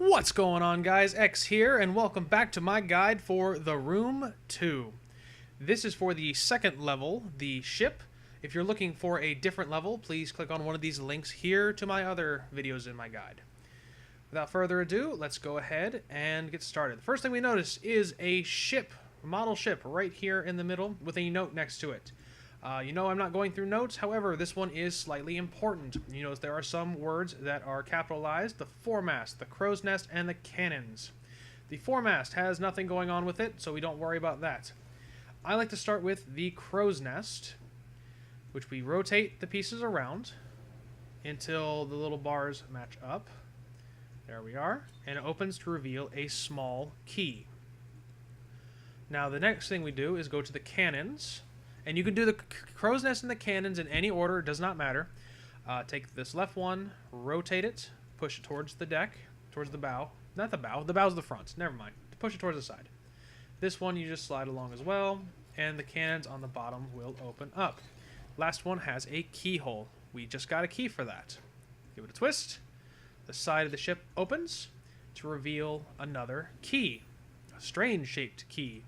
What's going on, guys? X here, and welcome back to my guide for The Room 2. This is for the second level, the ship. If you're looking for a different level, please click on one of these links here to my other videos in my guide. Without further ado, let's go ahead and get started. The first thing we notice is a ship, a model ship, right here in the middle with a note next to it. You know I'm not going through notes, however, this one is slightly important. You notice there are some words that are capitalized: the foremast, the crow's nest, and the cannons. The foremast has nothing going on with it, so we don't worry about that. I like to start with the crow's nest, which we rotate the pieces around until the little bars match up. There we are, and it opens to reveal a small key. Now the next thing we do is go to the cannons. And you can do the crow's nest and the cannons in any order, it does not matter. Take this left one, rotate it, push it towards the deck, towards the bow. Not the bow's the front, never mind. Push it towards the side. This one you just slide along as well, and the cannons on the bottom will open up. Last one has a keyhole. We just got a key for that. Give it a twist. The side of the ship opens to reveal another key. A strange shaped key.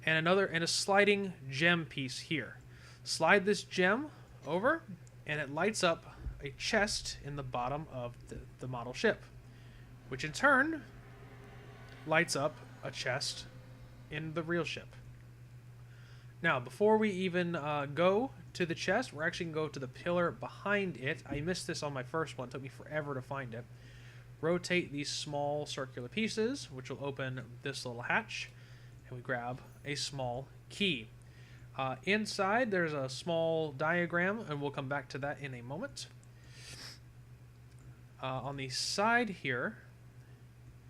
And a sliding gem piece here. Slide this gem over, and it lights up a chest in the bottom of the model ship, which in turn lights up a chest in the real ship. Now, before we even go to the chest, we're actually going to go to the pillar behind it. I missed this on my first one. It took me forever to find it. Rotate these small circular pieces, which will open this little hatch. And we grab a small key. Inside, there's a small diagram, and we'll come back to that in a moment. On the side here,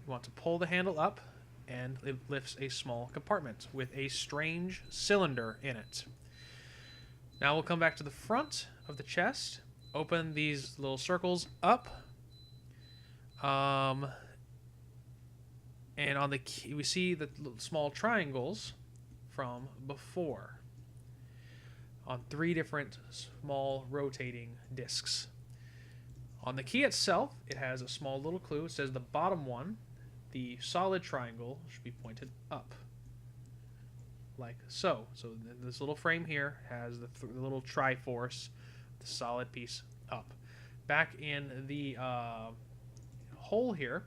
you want to pull the handle up, and it lifts a small compartment with a strange cylinder in it. Now we'll come back to the front of the chest, open these little circles up. And on the key, we see the small triangles from before on 3 different small rotating discs. On the key itself, it has a small little clue. It says the bottom one, the solid triangle, should be pointed up, like so. So this little frame here has the little Triforce, the solid piece up. Back in the hole here,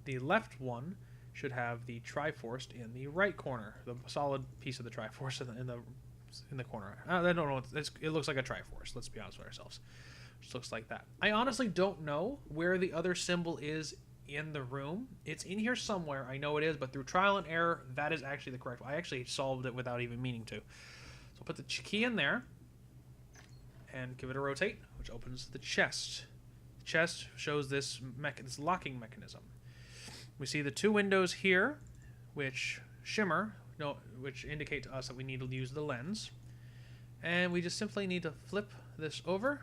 the left one should have the Triforce in the right corner, the solid piece of the Triforce in the corner. I don't know. It looks like a Triforce. Let's be honest with ourselves. It just looks like that. I honestly don't know where the other symbol is in the room. It's in here somewhere. I know it is, but through trial and error, that is actually the correct one. I actually solved it without even meaning to. So put the key in there and give it a rotate, which opens the chest. The chest shows this locking mechanism. We see the 2 windows here, which which indicate to us that we need to use the lens. And we just simply need to flip this over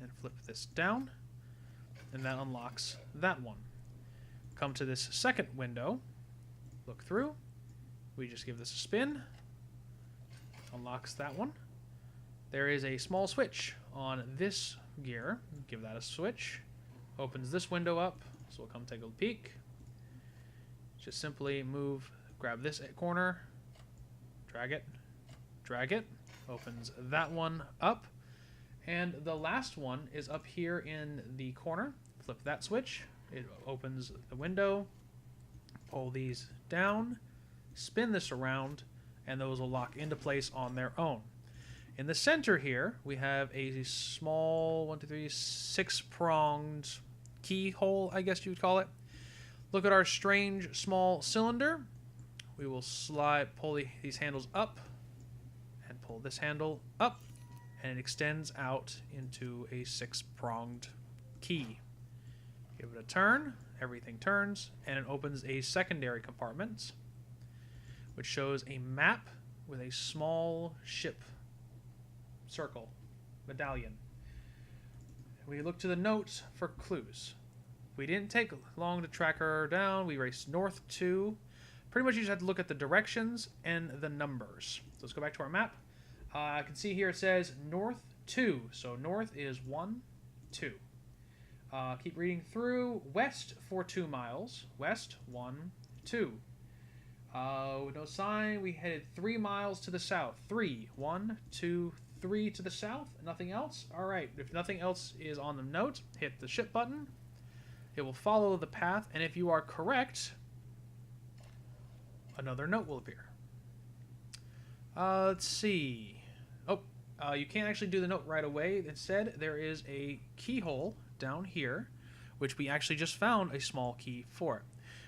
and flip this down, and that unlocks that one. Come to this second window, look through, we just give this a spin, unlocks that one. There is a small switch on this gear, give that a switch, opens this window up, so we'll come take a peek. Just simply grab this corner, drag it, opens that one up, and the last one is up here in the corner. Flip that switch, it opens the window, pull these down, spin this around, and those will lock into place on their own. In the center here, we have a small 6-pronged keyhole, I guess you would call it. Look at our strange small cylinder. We will pull these handles up and pull this handle up, and it extends out into a 6-pronged key. Give it a turn, everything turns, and it opens a secondary compartment, which shows a map with a small ship circle medallion. We look to the notes for clues. We didn't take long to track her down. We raced north 2. Pretty much you just have to look at the directions and the numbers. So let's go back to our map. I can see here it says north 2. So north is 1, 2. Keep reading through. West for 2 miles. West, 1, 2. No sign. We headed 3 miles to the south. 3, 1, 2, 3 to the south. Nothing else? Alright, if nothing else is on the note, hit the ship button. It will follow the path, and if you are correct, another note will appear. Let's see. Oh, you can't actually do the note right away. Instead, there is a keyhole down here, which we actually just found a small key for it.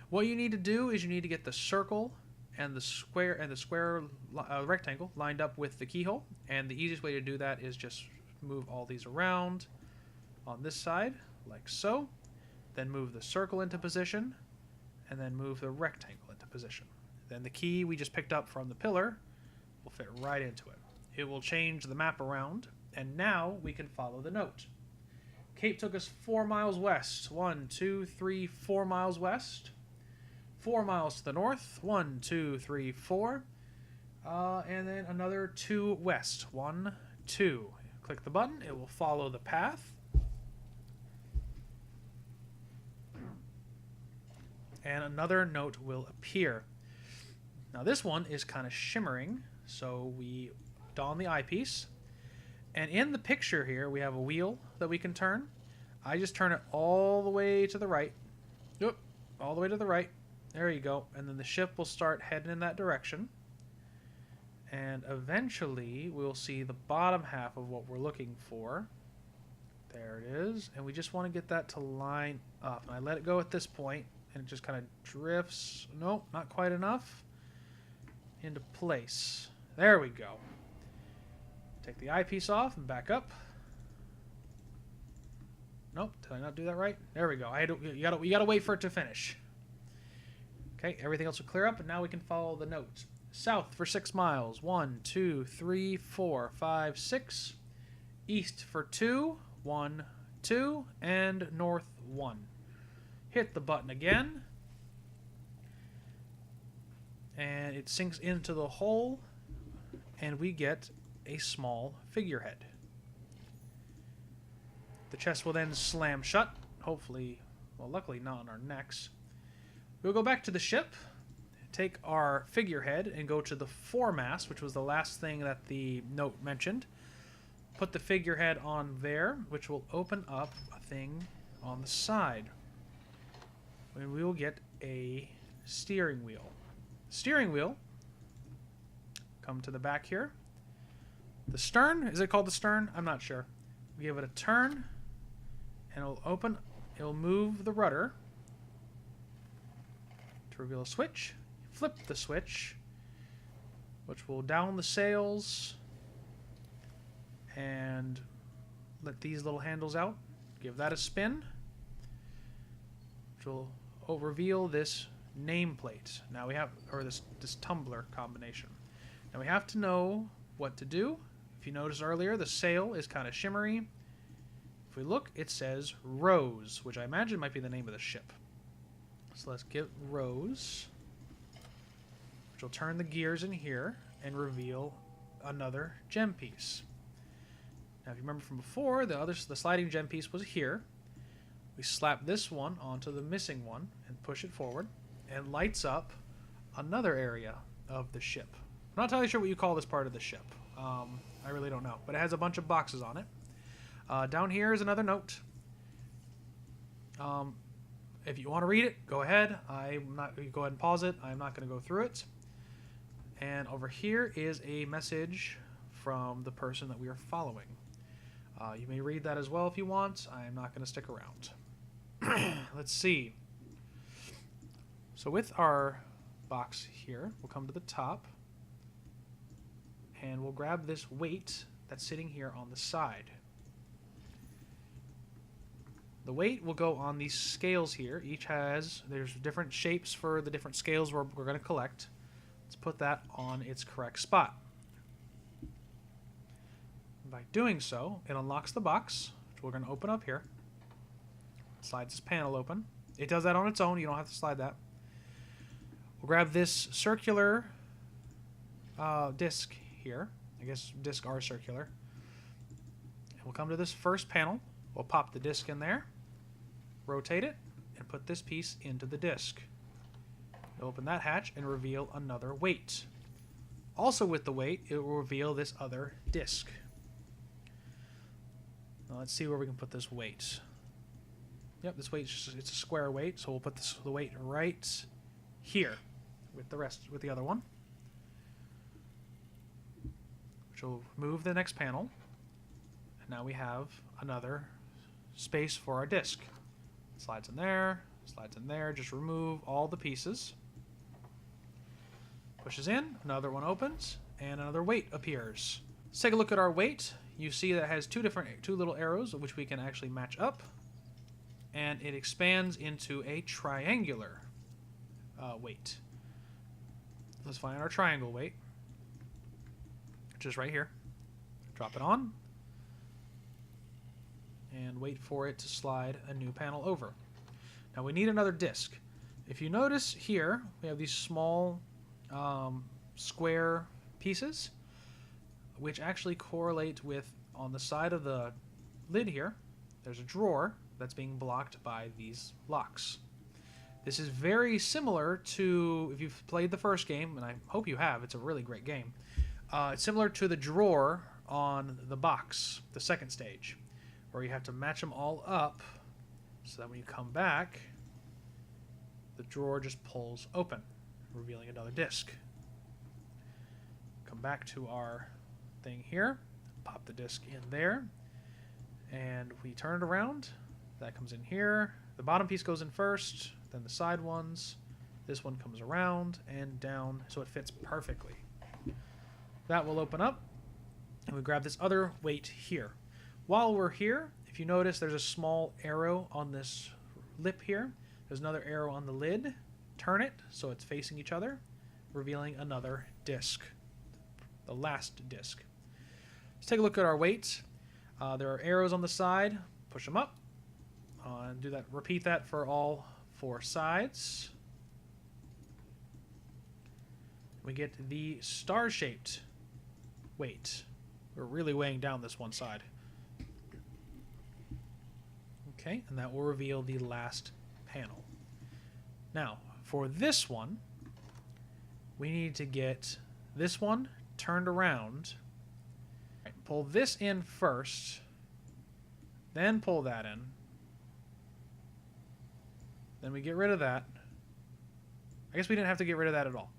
What you need to do is you need to get the circle and the square rectangle lined up with the keyhole, and the easiest way to do that is just move all these around on this side, like so. Then move the circle into position, and then move the rectangle into position. Then the key we just picked up from the pillar will fit right into it. It will change the map around, and now we can follow the note. Cape took us 4 miles west. 1, 2, 3, 4 miles west. 4 miles to the north. 1, 2, 3, 4. And then another 2 west. 1, 2. Click the button. It will follow the path. And another note will appear. Now this one is kind of shimmering, so we don the eyepiece. And in the picture here, we have a wheel that we can turn. I just turn it all the way to the right. Yep, all the way to the right. There you go. And then the ship will start heading in that direction. And eventually, we'll see the bottom half of what we're looking for. There it is. And we just want to get that to line up. And I let it go at this point, and it just kind of drifts. Nope, not quite enough. Into place. There we go. Take the eyepiece off and back up. Nope, did I not do that right? There we go. You gotta wait for it to finish. Okay, everything else will clear up, and now we can follow the note. South for 6 miles. 1, 2, 3, 4, 5, 6. East for 2. 1, 2. And north 1. Hit the button again. And it sinks into the hole, and we get a small figurehead. The chest will then slam shut, hopefully, well, luckily not on our necks. We'll go back to the ship, take our figurehead, and go to the foremast, which was the last thing that the note mentioned. Put the figurehead on there, which will open up a thing on the side. And we will get a steering wheel. Steering wheel, come to the back here. The stern, is it called the stern? I'm not sure. We give it a turn, and it'll open, it'll move the rudder to reveal a switch. Flip the switch, which will down the sails and let these little handles out. Give that a spin, which will reveal this nameplate. Now we have, or this tumbler combination. Now we have to know what to do. If you noticed earlier, the sail is kind of shimmery. If we look, it says Rose, which I imagine might be the name of the ship. So let's get Rose, which will turn the gears in here and reveal another gem piece. Now if you remember from before, the sliding gem piece was here. We slap this one onto the missing one and push it forward, and lights up another area of the ship. I'm not entirely sure what you call this part of the ship. I really don't know, but it has a bunch of boxes on it. Down here is another note. If you want to read it, go ahead. You go ahead and pause it. I'm not going to go through it. And over here is a message from the person that we are following. You may read that as well if you want. I'm not going to stick around. Let's see. So with our box here, we'll come to the top, and we'll grab this weight that's sitting here on the side. The weight will go on these scales here. There's different shapes for the different scales we're going to collect. Let's put that on its correct spot. By doing so, it unlocks the box, which we're going to open up here. Slides this panel open. It does that on its own. You don't have to slide that. We'll grab this circular disc here. I guess discs are circular. And we'll come to this first panel. We'll pop the disc in there. rotate it, and put this piece into the disc. Open that hatch and reveal another weight. Also with the weight, it will reveal this other disc. Now let's see where we can put this weight. Yep, this weight it's a square weight, so we'll put the weight right here with the other one. Which will move the next panel. And now we have another space for our disc. Slides in there, slides in there. Just remove all the pieces. Pushes in, another one opens, and another weight appears. Let's take a look at our weight. You see that it has two little arrows, which we can actually match up. And it expands into a triangular weight. Let's find our triangle weight, which is right here. Drop it on. And wait for it to slide a new panel over. Now we need another disc. If you notice here, we have these small square pieces, which actually correlate with, on the side of the lid here, there's a drawer that's being blocked by these locks. This is very similar to, if you've played the first game, and I hope you have, it's a really great game. It's similar to the drawer on the box, the second stage, where you have to match them all up so that when you come back, the drawer just pulls open, revealing another disc. Come back to our thing here, pop the disc in there, and we turn it around. That comes in here. The bottom piece goes in first, then the side ones. This one comes around and down so it fits perfectly. That will open up, and we grab this other weight here. While we're here, if you notice, there's a small arrow on this lip here. There's another arrow on the lid. Turn it so it's facing each other, revealing another disc, the last disc. Let's take a look at our weights. There are arrows on the side. Push them up. And do that. Repeat that for all 4 sides. We get the star-shaped weight. We're really weighing down this one side. Okay, and that will reveal the last panel. Now, for this one, we need to get this one turned around. Right, pull this in first, then pull that in. Then we get rid of that. I guess we didn't have to get rid of that at all.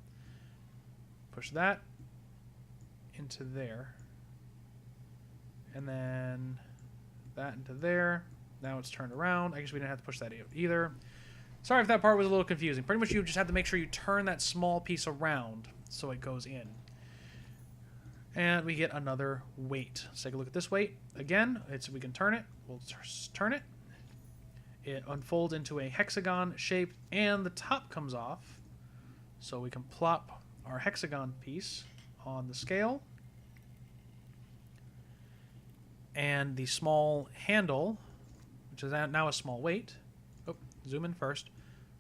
Push that into there. And then that into there. Now it's turned around. I guess we didn't have to push that either. Sorry if that part was a little confusing. Pretty much you just have to make sure you turn that small piece around so it goes in. And we get another weight. Let's take a look at this weight. Again, we can turn it. We'll turn it. It unfolds into a hexagon shape, and the top comes off. So we can plop our hexagon piece on the scale. And the small handle, which is now a small weight. Oh, zoom in first.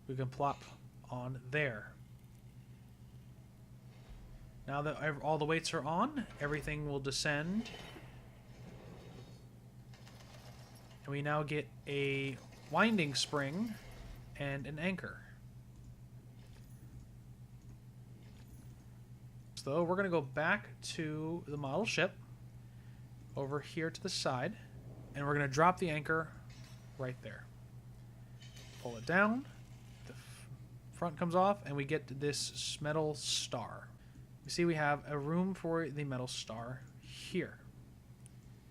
We can plop on there. Now that all the weights are on, everything will descend. And we now get a winding spring and an anchor. So we're going to go back to the model ship over here to the side, and we're going to drop the anchor right there. Pull it down, the front comes off, and we get this metal star. You see we have a room for the metal star here.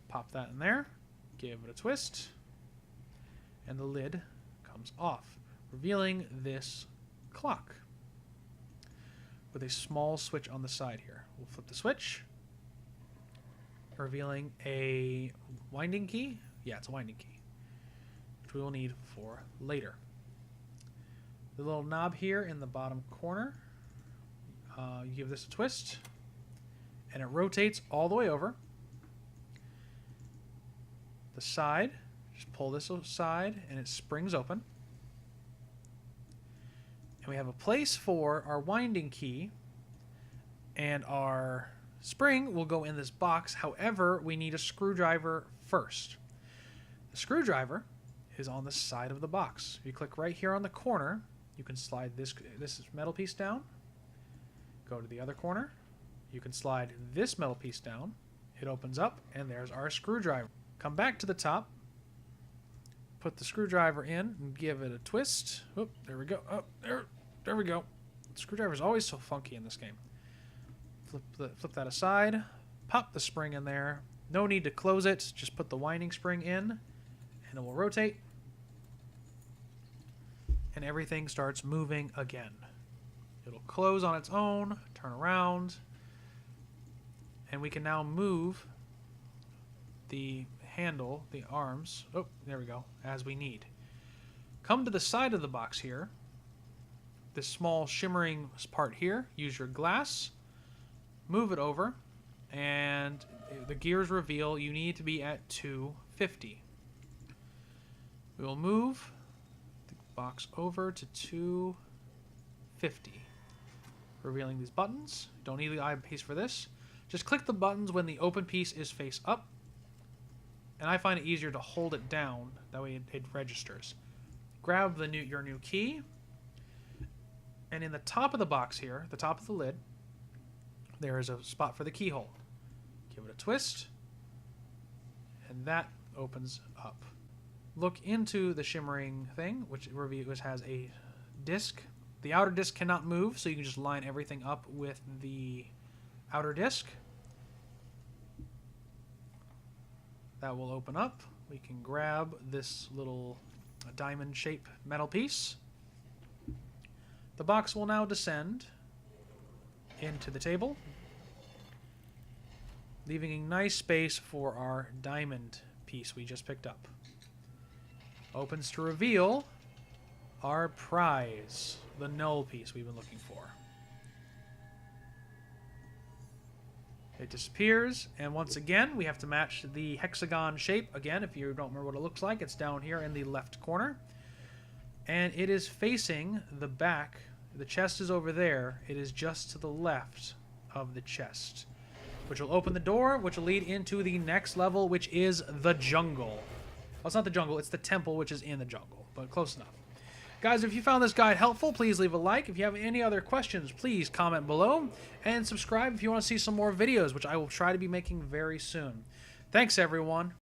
Pop that in there, give it a twist, and the lid comes off, revealing this clock with a small switch on the side here. We'll flip the switch, revealing a winding key. Yeah, it's a winding key, which we will need for later. The little knob here in the bottom corner, you give this a twist, and it rotates all the way over. The side, just pull this aside, and it springs open. And we have a place for our winding key, and our spring will go in this box. However, we need a screwdriver first. The screwdriver is on the side of the box. If you click right here on the corner, you can slide this metal piece down. Go to the other corner. You can slide this metal piece down. It opens up, and there's our screwdriver. Come back to the top. Put the screwdriver in and give it a twist. Oop, there we go. Oh, there we go. The screwdriver is always so funky in this game. Flip that aside. Pop the spring in there. No need to close it. Just put the winding spring in, and it will rotate. And everything starts moving again. It'll close on its own, turn around, and we can now move the handle, the arms, oh, there we go, as we need. Come to the side of the box here, this small shimmering part here, use your glass, move it over, and the gears reveal you need to be at 250. We will move the box over to 250. Revealing these buttons. Don't need the eyepiece for this. Just click the buttons when the open piece is face up. And I find it easier to hold it down. That way it registers. Grab your new key. And in the top of the box here, the top of the lid, there is a spot for the keyhole. Give it a twist. And that opens up. Look into the shimmering thing, which has a disc. The outer disc cannot move, so you can just line everything up with the outer disc. That will open up. We can grab this little diamond shape metal piece. The box will now descend into the table, leaving a nice space for our diamond piece we just picked up. Opens to reveal our prize, the null piece we've been looking for. It disappears, and once again, we have to match the hexagon shape. Again, if you don't remember what it looks like, it's down here in the left corner. And it is facing the back. The chest is over there. It is just to the left of the chest, which will open the door, which will lead into the next level, which is the jungle. Well, it's not the jungle, it's the temple, which is in the jungle, but close enough. Guys, if you found this guide helpful, please leave a like. If you have any other questions, please comment below. And subscribe if you want to see some more videos, which I will try to be making very soon. Thanks, everyone.